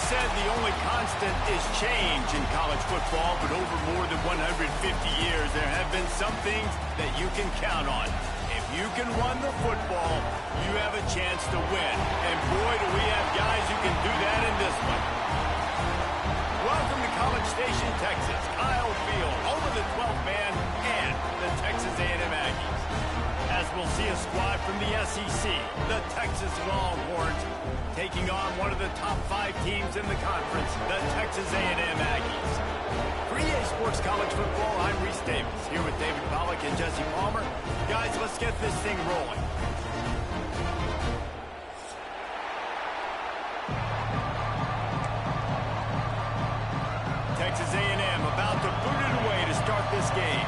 said the only constant is change in college football, but over more than 150 years, there have been some things that you can count on. If you can run the football, you have a chance to win. And boy, do we have guys who can do that in this one. Welcome to College Station, Texas. Kyle Field, home of the 12th man and the Texas A&M Aggies. As we'll see a squad from the SEC, the Texas Longhorns, taking on one of the top 5 teams in the conference, the Texas A&M Aggies. For EA Sports College Football, I'm Reese Davis, here with David Pollack and Jesse Palmer. Guys, let's get this thing rolling. Texas A&M about to boot it away to start this game.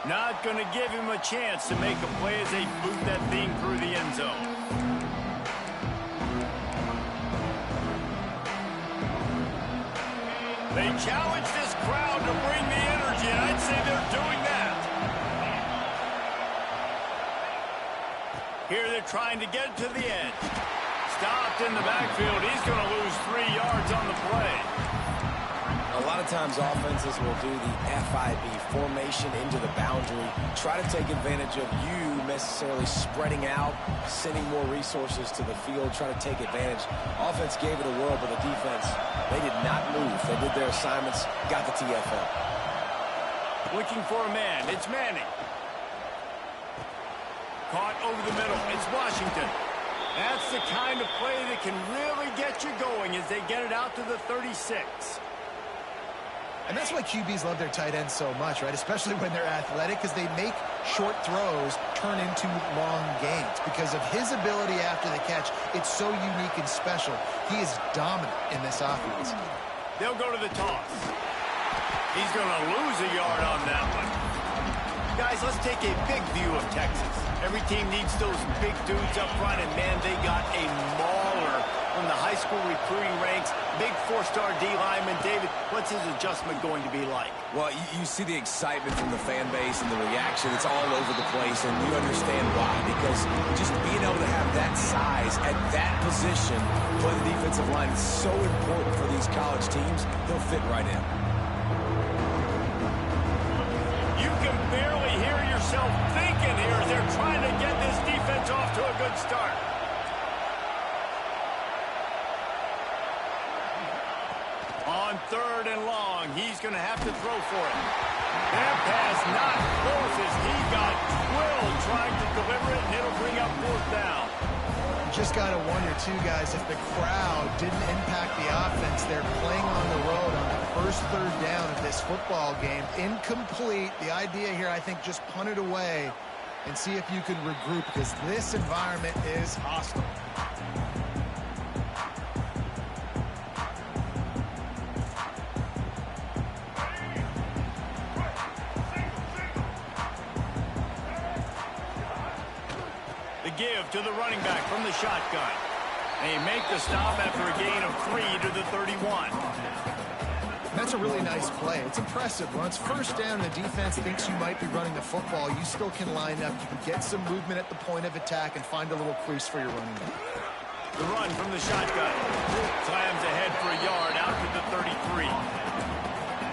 Not going to give him a chance to make a play as they boot that thing through the end zone. They challenge this crowd to bring the energy, and I'd say they're doing that. Here they're trying to get to the edge. Stopped in the backfield. He's going to lose 3 yards on the play. A lot of times offenses will do the FIB, formation into the boundary, try to take advantage of you necessarily spreading out, sending more resources to the field, try to take advantage. Offense gave it a whirl, but the defense, they did not move. They did their assignments, got the TFL. Looking for a man. It's Manning. Caught over the middle. It's Washington. That's the kind of play that can really get you going as they get it out to the 36. And that's why QBs love their tight ends so much, right? Especially when they're athletic, because they make short throws turn into long gains. Because of his ability after the catch, it's so unique and special. He is dominant in this offense. They'll go to the toss. He's going to lose a yard on that one. Guys, let's take a big view of Texas. Every team needs those big dudes up front, and man, they got a mauler from the high school recruiting ranks. Big 4-star D lineman. David, what's his adjustment going to be like? Well, you see the excitement from the fan base and the reaction. It's all over the place, and you understand why. Because just being able to have that size at that position for the defensive line is so important for these college teams. He'll fit right in. You can barely hear yourself thinking here as they're trying to get this defense off to a good start. On 3rd and long, he's going to have to throw for it. That pass not close as he got drilled trying to deliver it, and it'll bring up 4th down. You just got to wonder, too, guys, if the crowd didn't impact the offense. They're playing on the road on the first 3rd down of this football game. Incomplete. The idea here, I think, just punt it away and see if you can regroup, because this environment is hostile. Give to the running back from the shotgun. They make the stop after a gain of 3 to the 31. That's a really nice play. It's impressive. When it's 1st down and the defense thinks you might be running the football, you still can line up. You can get some movement at the point of attack and find a little crease for your running back. The run from the shotgun. Slams ahead for a yard out to the 33.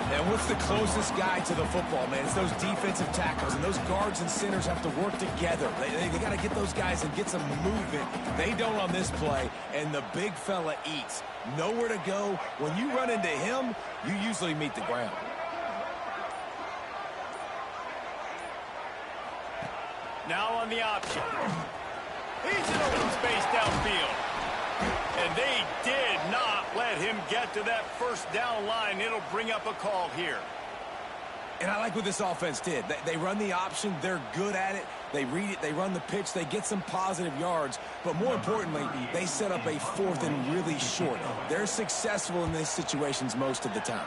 And what's the closest guy to the football, man? It's those defensive tackles, and those guards and centers have to work together. They got to get those guys and get some movement. They don't on this play, and the big fella eats. Nowhere to go. When you run into him, you usually meet the ground. Now on the option. He's in open space downfield. And they did not let him get to that 1st down line. It'll bring up a call here. And I like what this offense did. They run the option. They're good at it. They read it. They run the pitch. They get some positive yards. But more importantly, they set up a 4th and really short. They're successful in these situations most of the time.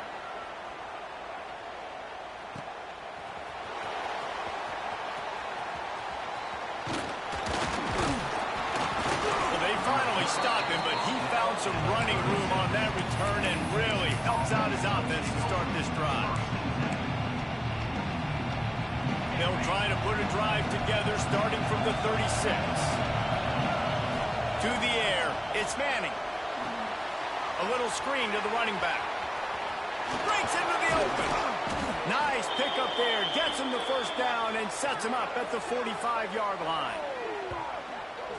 Stop him, but he found some running room on that return and really helps out his offense to start this drive. They'll trying to put a drive together starting from the 36. To the air, it's Manning. A little screen to the running back. Breaks into the open. Nice pickup there. Gets him the first down and sets him up at the 45-yard line.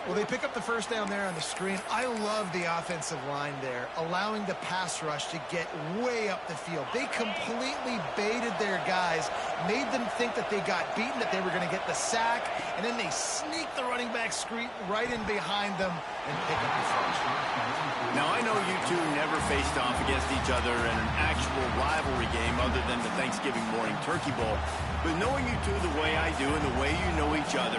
Well, they pick up the first down there on the screen. I love the offensive line there, allowing the pass rush to get way up the field. They completely baited their guys, made them think that they got beaten, that they were going to get the sack, and then they sneak the running back screen right in behind them and pick up the first. Now, I know you two never faced off against each other in an actual rivalry game other than the Thanksgiving morning Turkey Bowl, but knowing you two the way I do and the way you know each other,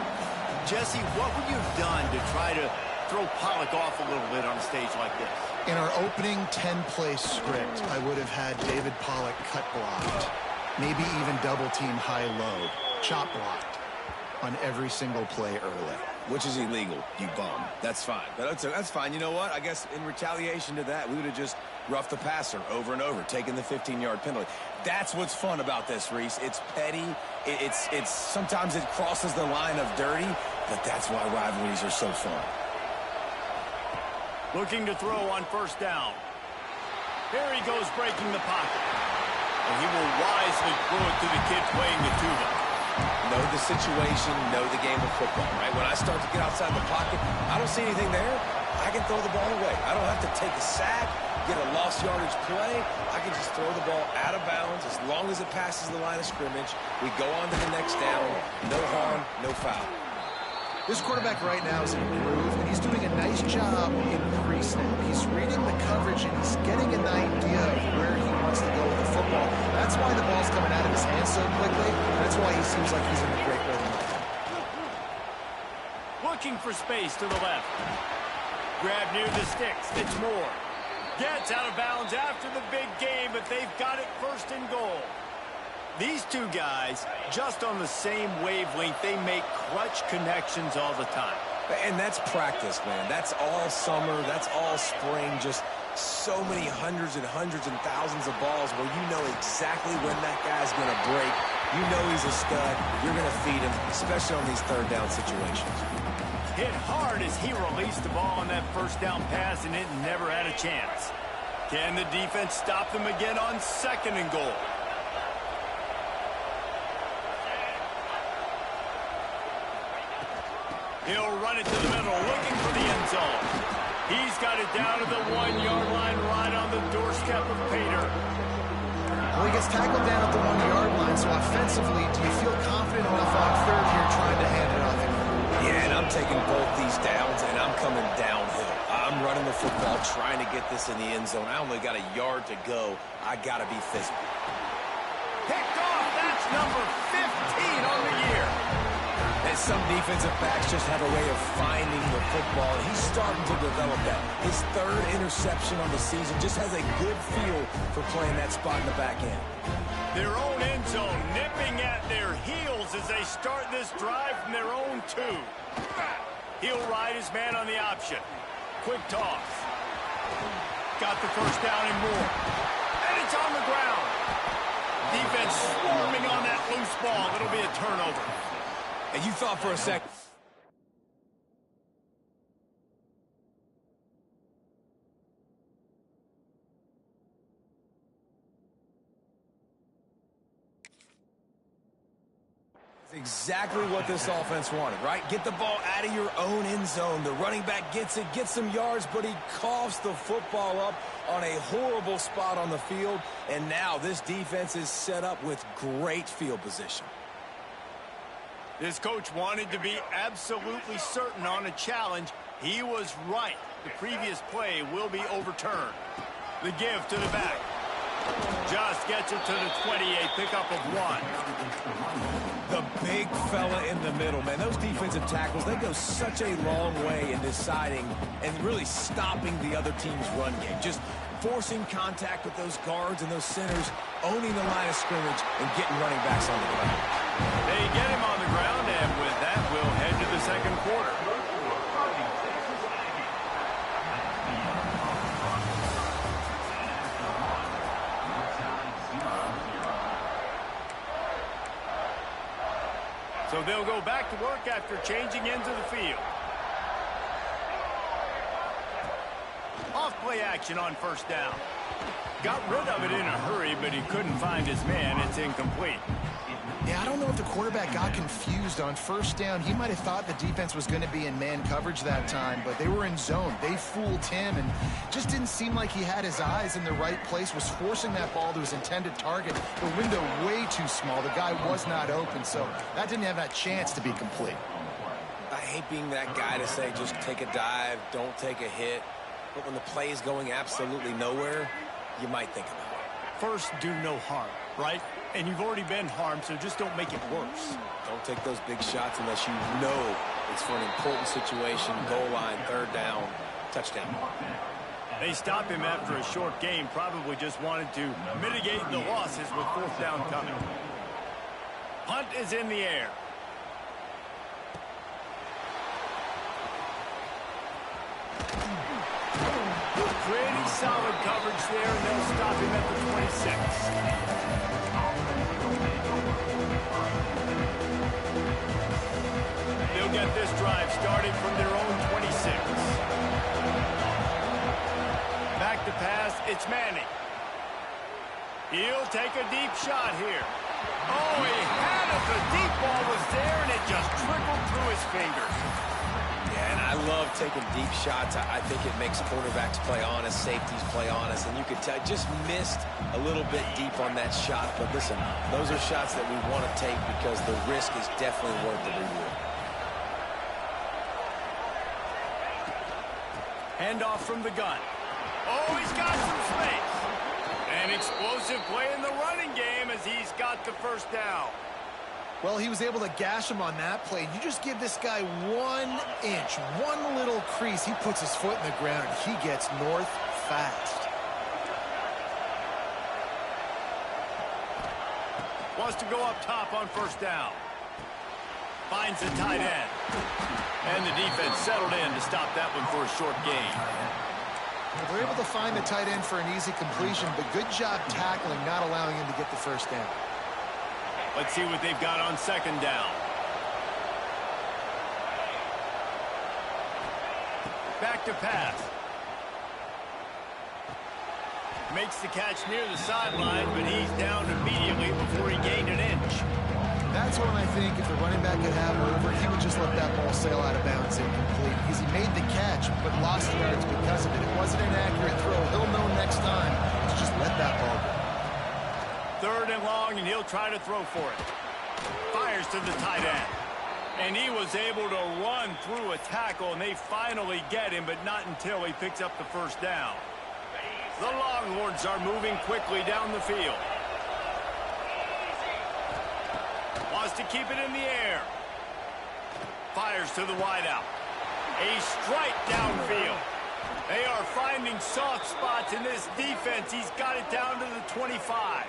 Jesse, what would you have done to try to throw Pollock off a little bit on a stage like this? In our opening 10-play script, I would have had David Pollock cut blocked, maybe even double-team high-low, chop blocked on every single play early. Which is illegal, you bum. That's fine. But that's fine. You know what? I guess in retaliation to that, we would have just roughed the passer over and over, taking the 15-yard penalty. That's what's fun about this, Reese. It's petty. It's sometimes it crosses the line of dirty, but that's why rivalries are so fun. Looking to throw on first down. Here he goes breaking the pocket. And he will wisely throw it to the kid playing the tuba. Know the situation, know the game of football, right? When I start to get outside the pocket, I don't see anything there. I can throw the ball away. I don't have to take a sack, get a lost yardage play. I can just throw the ball out of bounds as long as it passes the line of scrimmage. We go on to the next down. No harm, no foul. This quarterback right now is in a groove, and he's doing a nice job in pre-snap. He's reading the coverage, and he's getting an idea of where he wants to go with the football. That's why the ball's coming out of his hands so quickly, and that's why he seems like he's in a great rhythm. Looking for space to the left. Grab near the sticks. It's Moore. Gets out of bounds after the big game, but they've got it first and goal. These two guys, just on the same wavelength, they make clutch connections all the time. And that's practice, man. That's all summer. That's all spring. Just so many hundreds and thousands of balls where you know exactly when that guy's going to break. You know he's a stud. You're going to feed him, especially on these third down situations. Hit hard as he released the ball on that first down pass, and it never had a chance. Can the defense stop them again on second and goal? He'll run it to the middle, looking for the end zone. He's got it down to the 1-yard line, right on the doorstep of Pater. Well, he gets tackled down at the 1-yard line, so offensively, do you feel confident enough on third here trying to hand it off him? Yeah, and I'm taking both these downs, and I'm coming downhill. I'm running the football, trying to get this in the end zone. I only got a yard to go. I got to be physical. Picked off. That's number 15 on the year. And some defensive backs just have a way of finding the football, and he's starting to develop that. His third interception on the season just has a good feel for playing that spot in the back end. Their own end zone nipping at their heels as they start this drive from their own 2. He'll ride his man on the option. Quick toss. Got the first down and more. And it's on the ground. Defense swarming on that loose ball. It'll be a turnover. And you thought for a second. It's exactly what this offense wanted, right? Get the ball out of your own end zone. The running back gets it, gets some yards, but he coughs the football up on a horrible spot on the field. And now this defense is set up with great field position. This coach wanted to be absolutely certain on a challenge. He was right. The previous play will be overturned. The give to the back. Just gets it to the 28, pickup of 1. The big fella in the middle, man. Those defensive tackles, they go such a long way in deciding and really stopping the other team's run game. Just forcing contact with those guards and those centers, owning the line of scrimmage, and getting running backs on the ground. They get him on the ground, and with that, we'll head to the second quarter. So they'll go back to work after changing into the field. Off play action on first down. Got rid of it in a hurry, but he couldn't find his man. It's incomplete. Yeah, I don't know if the quarterback got confused on first down. He might have thought the defense was going to be in man coverage that time, but they were in zone. They fooled him, and just didn't seem like he had his eyes in the right place, was forcing that ball to his intended target. The window way too small. The guy was not open, so that didn't have that chance to be complete. I hate being that guy to say just take a dive, don't take a hit. But when the play is going absolutely nowhere, you might think about it. First, do no harm, right? And you've already been harmed, so just don't make it worse. Don't take those big shots unless you know it's for an important situation, goal line, third down, touchdown. They stopped him after a short game, probably just wanted to mitigate the losses with fourth down coming. Punt is in the air. Pretty solid coverage there, and they'll stop him at the 26. They'll get this drive started from their own 26. Back to pass, it's Manning. He'll take a deep shot here. Oh, he had it. The deep ball was there, and it just trickled through his fingers. Yeah, and I love taking deep shots. I think it makes quarterbacks play honest, safeties play honest, and you could tell just missed a little bit deep on that shot. But listen, those are shots that we want to take because the risk is definitely worth the reward. Handoff from the gun. Oh, he's got some space. An explosive play in the running game as he's got the first down. Well, he was able to gash him on that play. You just give this guy 1 inch, one little crease. He puts his foot in the ground, and he gets north fast. Wants to go up top on first down. Finds the tight end. And the defense settled in to stop that one for a short gain. They're able to find the tight end for an easy completion, but good job tackling, not allowing him to get the first down. Let's see what they've got on second down. Back to pass. Makes the catch near the sideline, but he's down immediately before he gained an inch. That's when I think if the running back could have over, he would just let that ball sail out of bounds incomplete. Because he made the catch, but lost yards because of it. It wasn't an accurate throw. He'll know next time to just let that ball go. Third and long, and he'll try to throw for it. Fires to the tight end. And he was able to run through a tackle, and they finally get him, but not until he picks up the first down. The Longhorns are moving quickly down the field. Wants to keep it in the air. Fires to the wideout. A strike downfield. They are finding soft spots in this defense. He's got it down to the 25.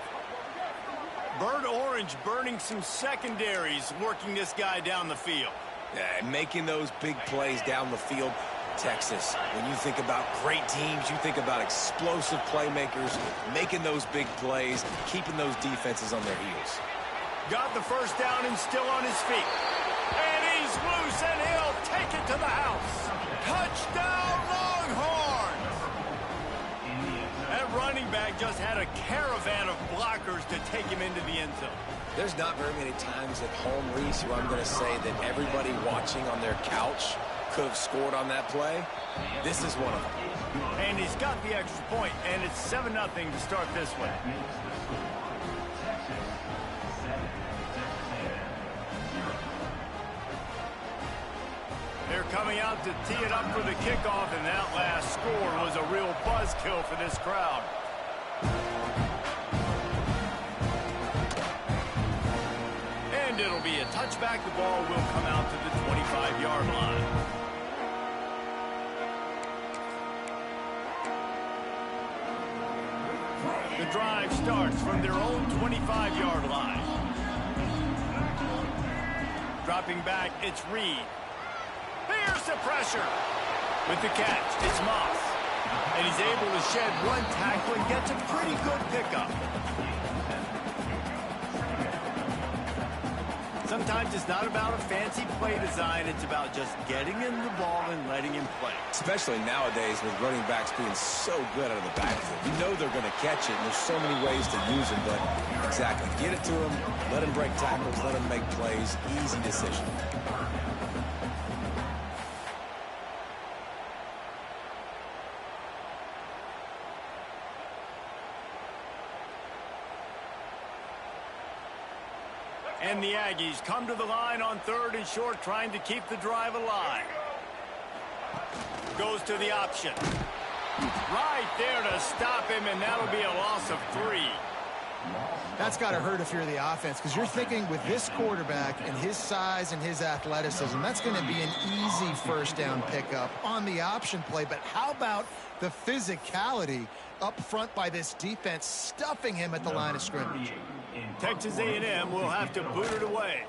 Bird Orange burning some secondaries, working this guy down the field. Yeah, making those big plays down the field. Texas, when you think about great teams, you think about explosive playmakers, making those big plays, keeping those defenses on their heels. Got the first down and still on his feet. And he's loose, and he'll take it to the house. Touchdown, Longhorns! That running back just had a caravan of blockers to take him into the end zone. There's not very many times at home, Reese, where I'm going to say that everybody watching on their couch could have scored on that play. This is one of them. And he's got the extra point, and it's 7-0 to start this one. They're coming out to tee it up for the kickoff, and that last score was a real buzzkill for this crowd. And it'll be a touchback. The ball will come out to the 25-yard line. The drive starts from their own 25-yard line. Dropping back, it's Reed. Here's the pressure. With the catch, it's Moss. And he's able to shed one tackle and gets a pretty good pickup. Sometimes it's not about a fancy play design. It's about just getting him the ball and letting him play. Especially nowadays with running backs being so good out of the backfield. You know they're going to catch it, and there's so many ways to use them. But exactly, get it to them, let him break tackles, let him make plays. Easy decision. And the Aggies come to the line on 3rd and short, trying to keep the drive alive. Goes to the option. Right there to stop him, and that'll be a loss of 3. That's got to hurt if you're the offense, because you're thinking with this quarterback and his size and his athleticism, that's going to be an easy first down pickup on the option play. But how about the physicality up front by this defense, stuffing him at the line of scrimmage? Texas A&M will have to boot it away.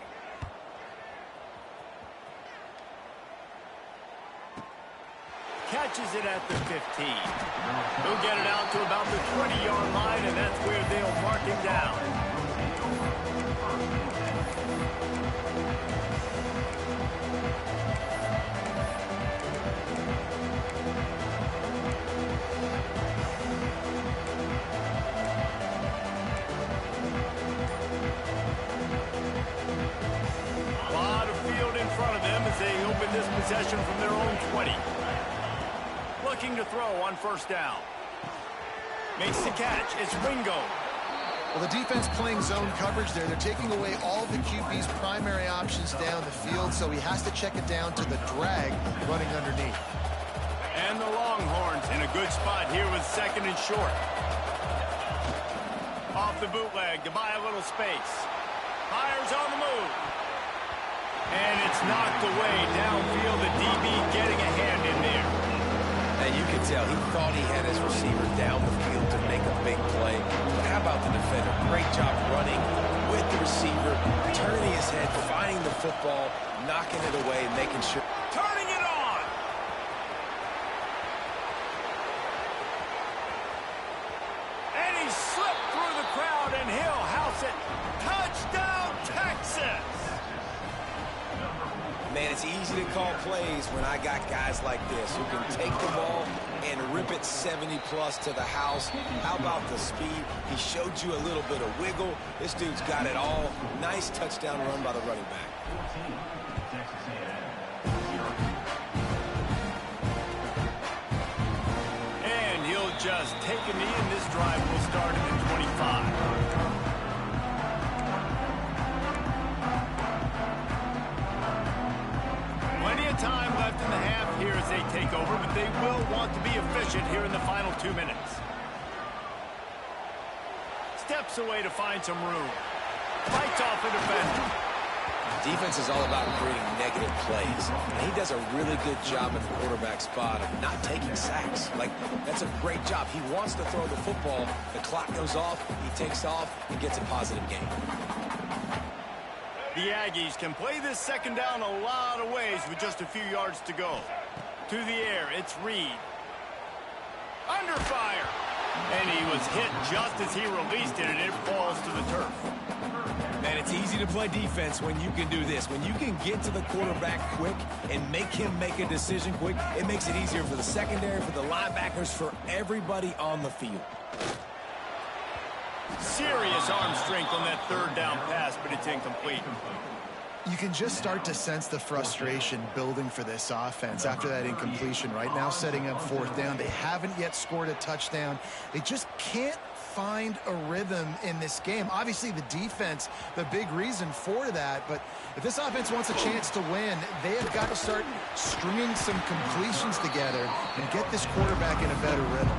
Catches it at the 15. He'll get it out to about the 20-yard line, and that's where they'll mark him down. They open this possession from their own 20. Looking to throw on first down. Makes the catch. It's Ringo. Well, the defense playing zone coverage there. They're taking away all the QB's primary options down the field, so he has to check it down to the drag running underneath. And the Longhorns in a good spot here with 2nd and short. Off the bootleg to buy a little space. Fires on the move. And it's knocked away downfield. The DB getting a hand in there. And you can tell he thought he had his receiver down the field to make a big play. But how about the defender? Great job running with the receiver, turning his head, finding the football, knocking it away, making sure. Turning it on. And he slipped through the crowd, and he'll house it. Touchdown, Texas. Man, it's easy to call plays when I got guys like this who can take the ball and rip it 70-plus to the house. How about the speed? He showed you a little bit of wiggle. This dude's got it all. Nice touchdown run by the running back. And he'll just take a knee, and this drive will start at the 25. Time left in the half here as they take over, but they will want to be efficient here in the final 2 minutes. Steps away to find some room. Fights off a defender. Defense is all about creating negative plays, and he does a really good job at the quarterback spot of not taking sacks. That's a great job. He wants to throw the football. The clock goes off. He takes off and gets a positive gain. The Aggies can play this 2nd down a lot of ways with just a few yards to go. To the air, it's Reed. Under fire. And he was hit just as he released it, and it falls to the turf. Man, it's easy to play defense when you can do this. When you can get to the quarterback quick and make him make a decision quick, it makes it easier for the secondary, for the linebackers, for everybody on the field. Serious arm strength on that 3rd down pass, but it's incomplete. You can just start to sense the frustration building for this offense after that incompletion. Right now, setting up 4th down. They haven't yet scored a touchdown. They just can't find a rhythm in this game. Obviously, the defense, the big reason for that. But if this offense wants a chance to win, they have got to start stringing some completions together and get this quarterback in a better rhythm.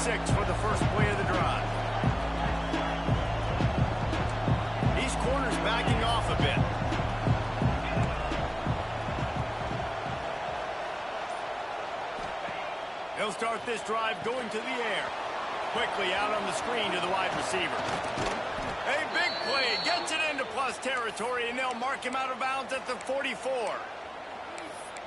For the first play of the drive. These corners backing off a bit. He'll start this drive going to the air. Quickly out on the screen to the wide receiver. A big play, gets it into plus territory, and they'll mark him out of bounds at the 44.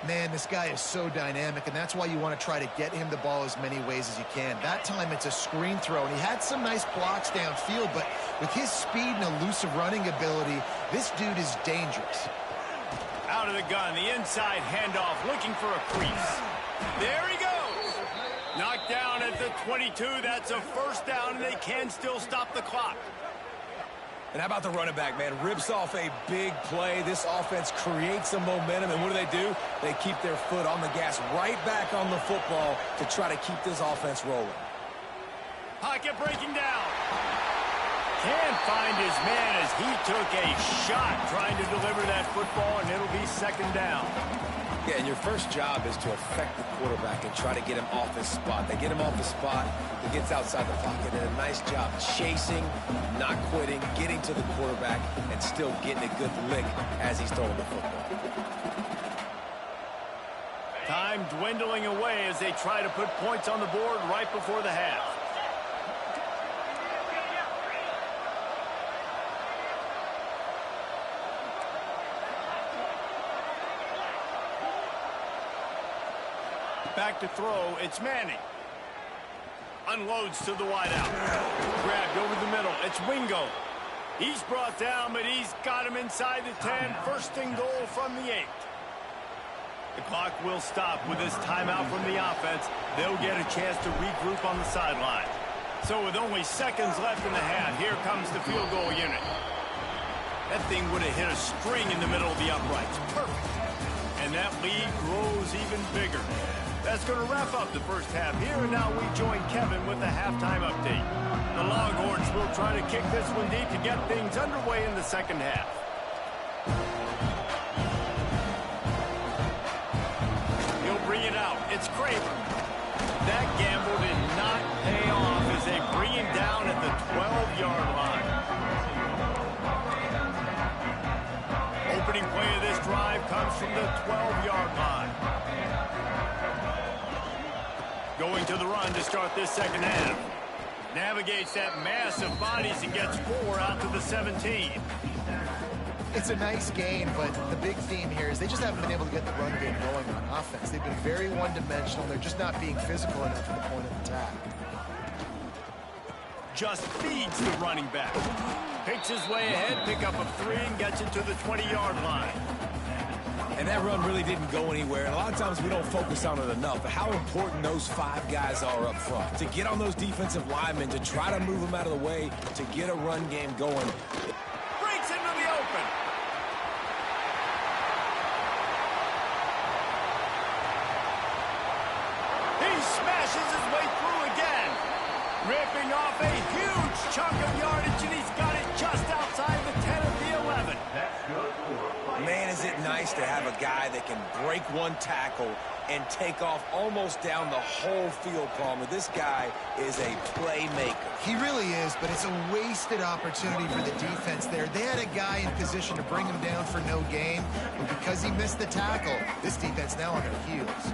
Man, this guy is so dynamic, and that's why you want to try to get him the ball as many ways as you can. That time it's a screen throw, and he had some nice blocks downfield, but with his speed and elusive running ability, this dude is dangerous. Out of the gun, the inside handoff, looking for a crease. There he goes. Knocked down at the 22. That's a first down, and they can still stop the clock. And how about the running back, man? Rips off a big play. This offense creates some momentum, and what do? They keep their foot on the gas right back on the football to try to keep this offense rolling. Pocket breaking down. Can't find his man as he took a shot trying to deliver that football, and it'll be second down. Yeah, and your first job is to affect the quarterback and try to get him off his spot. They get him off his spot, he gets outside the pocket, and a nice job chasing, not quitting, getting to the quarterback, and still getting a good lick as he's throwing the football. Time dwindling away as they try to put points on the board right before the half. Back to throw, it's Manning. Unloads to the wideout. Grabbed over the middle, it's Wingo. He's brought down, but he's got him inside the 10. First and goal from the 8. The clock will stop with this timeout from the offense. They'll get a chance to regroup on the sideline. So with only seconds left in the half, here comes the field goal unit. That thing would have hit a string in the middle of the uprights. Perfect. And that lead grows even bigger. That's going to wrap up the first half here, and now we join Kevin with the halftime update. The Longhorns will try to kick this one deep to get things underway in the second half. He'll bring it out. It's Kramer. That gamble did not pay off as they bring him down at the 12-yard line. Opening play of this drive comes from the 12-yard line. Going to the run to start this second half. Navigates that mass of bodies and gets 4 out to the 17. It's a nice gain, but the big theme here is they just haven't been able to get the run game going on offense. They've been very one-dimensional. They're just not being physical enough at the point of attack. Just feeds the running back. Picks his way ahead, pick up of 3, and gets it to the 20-yard line. And that run really didn't go anywhere. And a lot of times we don't focus on it enough. But how important those 5 guys are up front. To get on those defensive linemen, to try to move them out of the way, to get a run game going. Breaks into the open. He smashes his way through again. Ripping off a huge chunk of yardage, and he's got it just outside the 10 of the 11. Man, is it nice to have a guy that can break one tackle and take off almost down the whole field, Palmer. This guy is a playmaker. He really is, but it's a wasted opportunity for the defense there. They had a guy in position to bring him down for no gain, but because he missed the tackle, this defense now on their heels.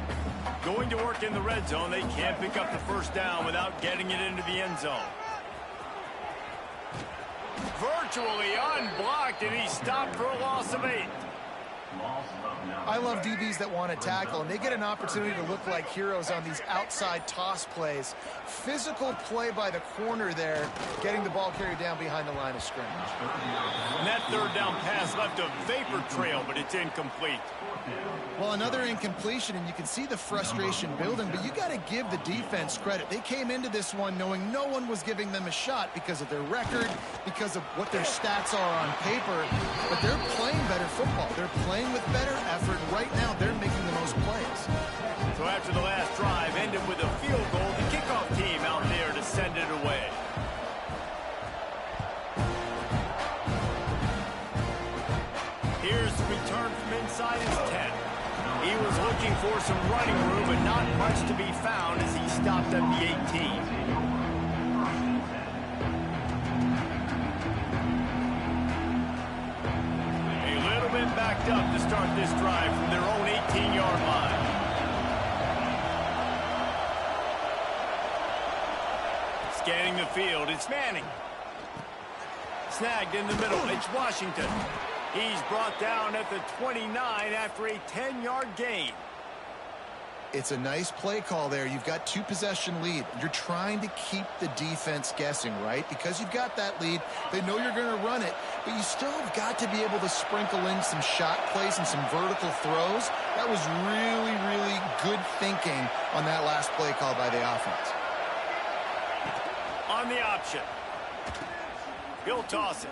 Going to work in the red zone, they can't pick up the first down without getting it into the end zone. Virtually unblocked, and he stopped for a loss of 8. I love DBs that want to tackle, and they get an opportunity to look like heroes on these outside toss plays. Physical play by the corner there, getting the ball carried down behind the line of scrimmage. And that third down pass left a vapor trail, but it's incomplete. Well, another incompletion, and you can see the frustration building, but you got to give the defense credit. They came into this one knowing no one was giving them a shot because of their record, because of what their stats are on paper, but they're playing better football. They're playing with better effort. Right now, they're making the most plays. So after the last drive ended with a field goal, the kickoff team out there to send it away. Here's the return from inside his 10. He was looking for some running room, but not much to be found as he stopped at the 18. A little bit backed up to start this drive from their own 18-yard line. Scanning the field, it's Manning. Snagged in the middle, it's Washington. He's brought down at the 29 after a 10-yard gain. It's a nice play call there. You've got 2-possession lead. You're trying to keep the defense guessing, right? Because you've got that lead, they know you're going to run it, but you still have got to be able to sprinkle in some shot plays and some vertical throws. That was really, really good thinking on that last play call by the offense. On the option. He'll toss it.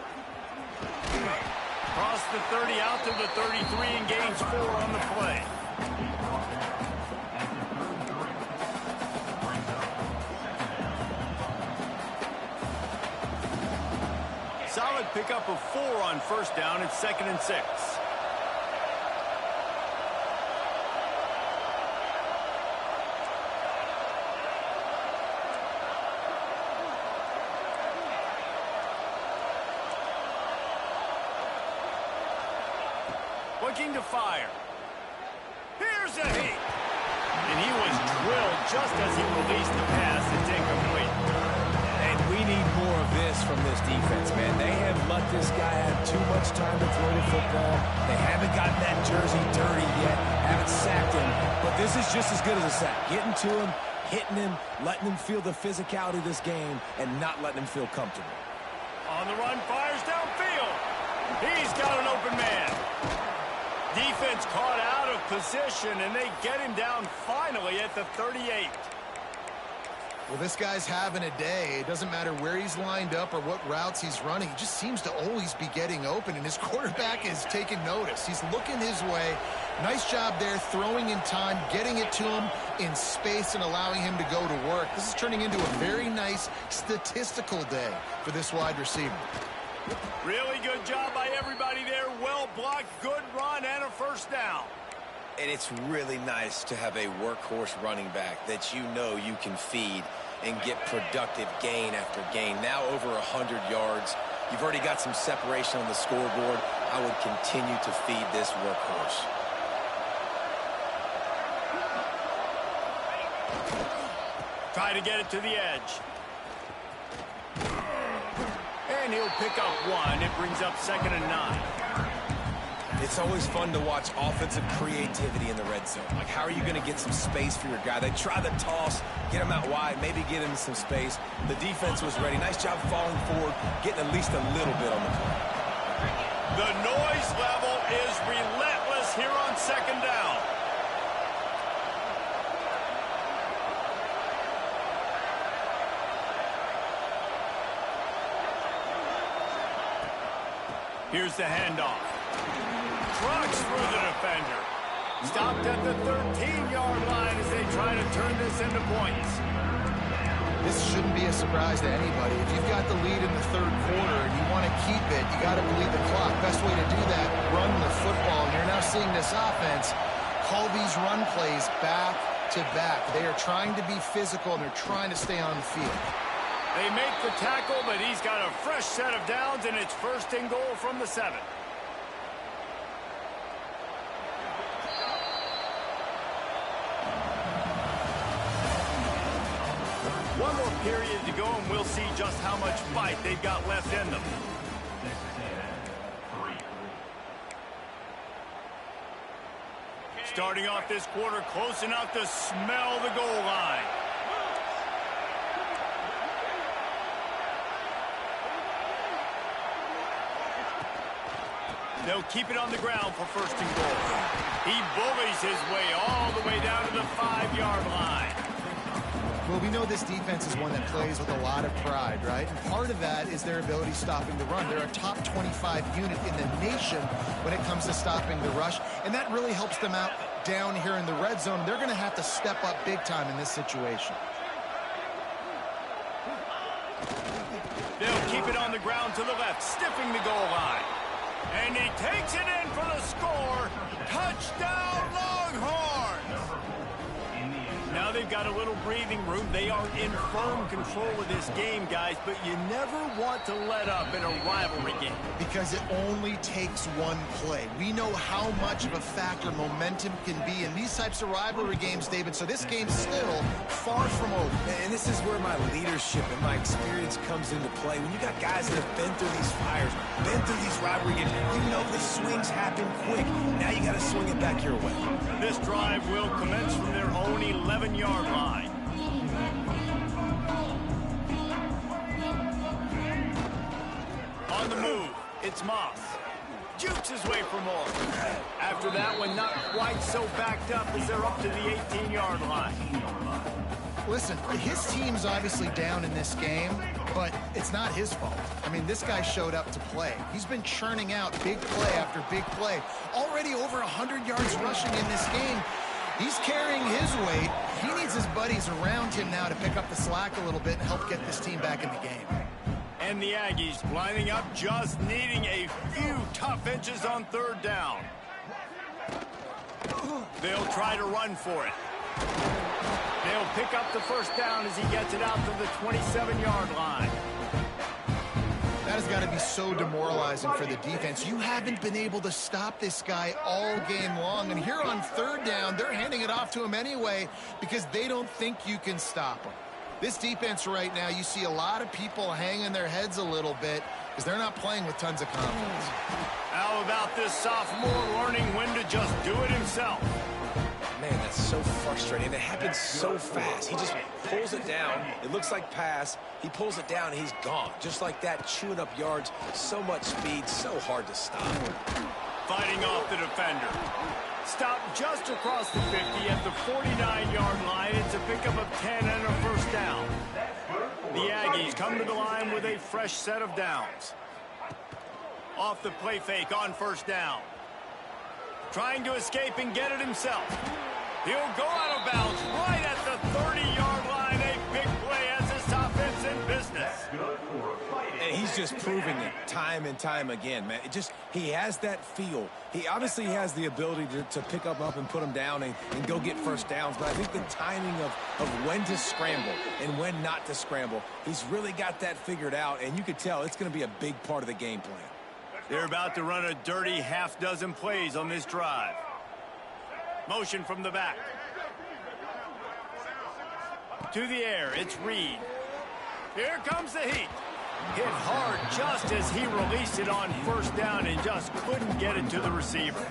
Cross the 30 out to the 33 and gains 4 on the play. Solid pickup of 4 on first down. It's 2nd and 6. Looking to fire. Here's a heat. And he was drilled just as he released the pass. It's incomplete. And we need more of this from this defense, man. They have let this guy have too much time to throw the football. They haven't gotten that jersey dirty yet, haven't sacked him. But this is just as good as a sack. Getting to him, hitting him, letting him feel the physicality of this game, and not letting him feel comfortable. On the run, fires downfield. He's got an open man. Defense caught out of position, and they get him down finally at the 38. Well, this guy's having a day. It doesn't matter where he's lined up or what routes he's running. He just seems to always be getting open, and his quarterback is taking notice. He's looking his way. Nice job there, throwing in time, getting it to him in space and allowing him to go to work. This is turning into a very nice statistical day for this wide receiver. Really good job by everybody there. Well blocked, good run, and a first down. And it's really nice to have a workhorse running back that you know you can feed and get productive gain after gain. Now over 100 yards. You've already got some separation on the scoreboard. I would continue to feed this workhorse. Try to get it to the edge. And he'll pick up 1. It brings up 2nd and 9. It's always fun to watch offensive creativity in the red zone. Like, how are you going to get some space for your guy? They try the toss, get him out wide, maybe get him some space. The defense was ready. Nice job falling forward, getting at least a little bit on the play. The noise level is relentless here on 2nd down. Here's the handoff. Trucks through the defender. Stopped at the 13-yard line as they try to turn this into points. This shouldn't be a surprise to anybody. If you've got the lead in the 3rd quarter and you want to keep it, you got to bleed the clock. Best way to do that, run the football. And you're now seeing this offense call these run plays back to back. They are trying to be physical, and they're trying to stay on the field. They make the tackle, but he's got a fresh set of downs, and it's 1st and goal from the 7. One more period to go, and we'll see just how much fight they've got left in them. Starting off this quarter close enough to smell the goal line. They'll keep it on the ground for 1st and goal. He bullies his way all the way down to the 5-yard line. Well, we know this defense is one that plays with a lot of pride, right? And part of that is their ability stopping the run. They're a top 25 unit in the nation when it comes to stopping the rush, and that really helps them out down here in the red zone. They're going to have to step up big time in this situation. They'll keep it on the ground to the left, stiffing the goal line. And he takes it in for the score. Touchdown, Longhorns! Now they've got a little breathing room. They are in firm control of this game, guys, but you never want to let up in a rivalry game. Because it only takes one play. We know how much of a factor momentum can be in these types of rivalry games, David. So this game's still far from over. And this is where my leadership and my experience comes into play. When you got guys that have been through these fires, been through these rivalry games, you know the swings happen quick. Now you got to swing it back your way. This drive will commence from their own 11-yard line. On the move, it's Moss. Jukes his way for more. After that one, not quite so backed up as they're up to the 18-yard line. Listen, his team's obviously down in this game, but it's not his fault. I mean, this guy showed up to play. He's been churning out big play after big play. Already over 100 yards rushing in this game. He's carrying his weight. He needs his buddies around him now to pick up the slack a little bit and help get this team back in the game. And the Aggies lining up, just needing a few tough inches on third down. They'll try to run for it. They'll pick up the first down as he gets it out to the 27-yard line. That has got to be so demoralizing for the defense. You haven't been able to stop this guy all game long. And here on third down, they're handing it off to him anyway because they don't think you can stop him. This defense right now, you see a lot of people hanging their heads a little bit because they're not playing with tons of confidence. How about this sophomore learning when to just do it himself? Man, that's so frustrating. It happens so fast. He just pulls it down. It looks like pass. He pulls it down, and he's gone. Just like that, chewing up yards. So much speed, so hard to stop. Fighting off the defender. Stop just across the 50 at the 49-yard line. It's a pickup of 10 and a first down. The Aggies come to the line with a fresh set of downs. Off the play fake on first down. Trying to escape and get it himself. He'll go out of bounds right at the 30-yard line. A big play as this offense in business. And he's just proving it time and time again, man. He has that feel. He obviously has the ability to pick up and put him down and go get first downs. But I think the timing of when to scramble and when not to scramble, he's really got that figured out. And you could tell it's going to be a big part of the game plan. They're about to run a dirty half-dozen plays on this drive. Motion from the back. To the air, it's Reed. Here comes the heat. Hit hard just as he released it on first down and just couldn't get it to the receiver.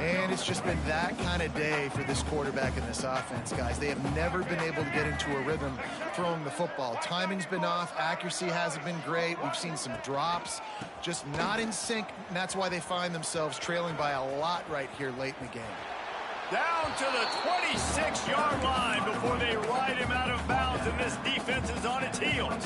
And it's just been that kind of day for this quarterback in this offense, guys. They have never been able to get into a rhythm throwing the football. Timing's been off. Accuracy hasn't been great. We've seen some drops. Just not in sync, and that's why they find themselves trailing by a lot right here late in the game. Down to the 26-yard line before they ride him out of bounds, and this defense is on its heels.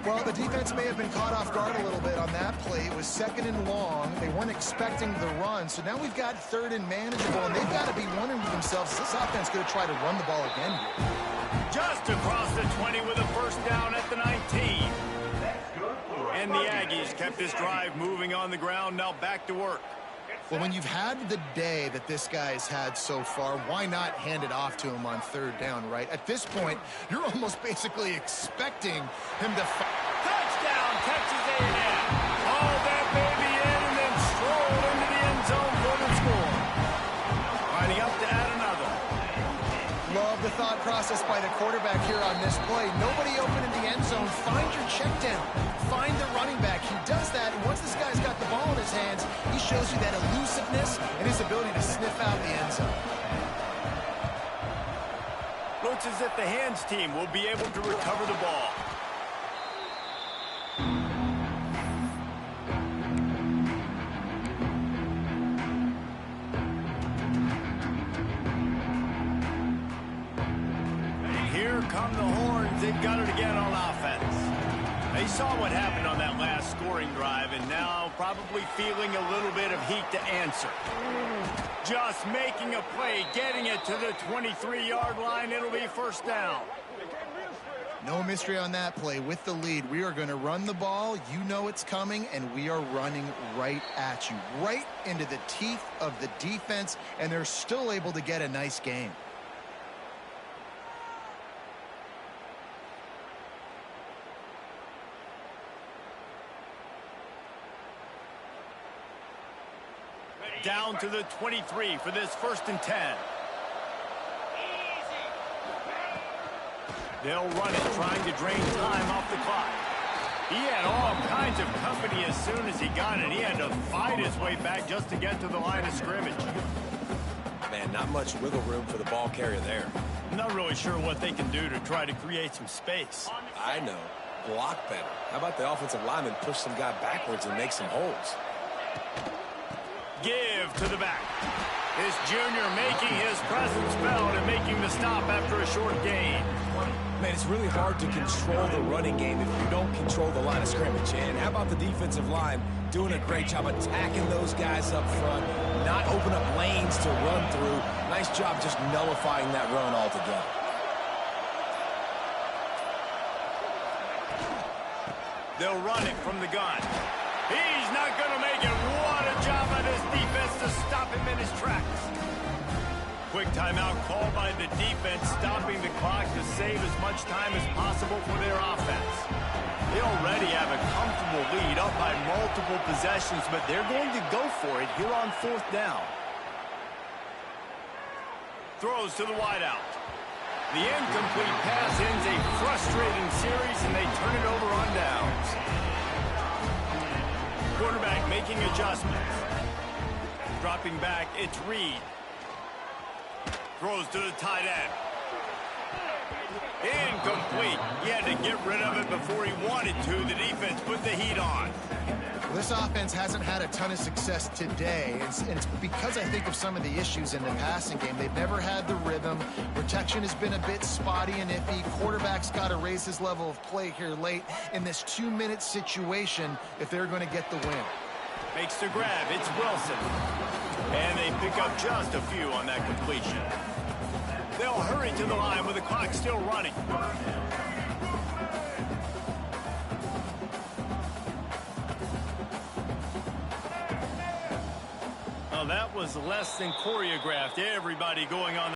Well, the defense may have been caught off guard a little bit on that play. It was second and long. They weren't expecting the run. So now we've got third and manageable, and they've got to be wondering to themselves, is this offense going to try to run the ball again here? Just across the 20 with a first down at the 19. And the Aggies kept this drive moving on the ground. Now back to work. Well, when you've had the day that this guy's had so far, why not hand it off to him on third down, right? At this point, you're almost basically expecting him to... Touchdown, Texas A&M. Oh, that baby in and then strolled into the end zone for the score. Lining up to add another. Love the thought process by the quarterback here on this play. Nobody open in the end zone. Find your check down. Find the running back. He does that, and once this guy's got the ball in his hands, he shows you that elusiveness and his ability to sniff out the end zone. Looks as if the hands team will be able to recover the ball. Here come the horns. They got it again on offense. They saw what happened on that last scoring drive and now probably feeling a little bit of heat to answer. Just making a play, getting it to the 23-yard line. It'll be first down. No mystery on that play. With the lead, we are going to run the ball. You know it's coming, and we are running right at you, right into the teeth of the defense, and they're still able to get a nice game. Down to the 23 for this 1st and 10. They'll run it, trying to drain time off the clock. He had all kinds of company as soon as he got it. He had to fight his way back just to get to the line of scrimmage. Man, not much wiggle room for the ball carrier there. I'm not really sure what they can do to try to create some space. I know. Block better. How about the offensive lineman push some guy backwards and make some holes? Give to the back. This junior making his presence felt and making the stop after a short gain. Man, it's really hard to control the running game if you don't control the line of scrimmage. And how about the defensive line doing a great job attacking those guys up front, not open up lanes to run through. Nice job just nullifying that run altogether. They'll run it from the gun. He's not going to make it. What a job by this defense to stop him in his tracks. Quick timeout called by the defense, stopping the clock to save as much time as possible for their offense. They already have a comfortable lead up by multiple possessions, but they're going to go for it here on 4th down. Throws to the wideout. The incomplete pass ends a frustrating series, and they turn it over on downs. Quarterback making adjustments. Dropping back, it's Reed. Throws to the tight end. Incomplete. He had to get rid of it before he wanted to. The defense put the heat on. This offense hasn't had a ton of success today. It's because I think of some of the issues in the passing game. They've never had the rhythm. Protection has been a bit spotty and iffy. Quarterback's got to raise his level of play here late in this 2-minute situation if they're going to get the win. Makes the grab. It's Wilson. And they pick up just a few on that completion. They'll hurry to the line with the clock still running. Well, that was less than choreographed. Everybody going on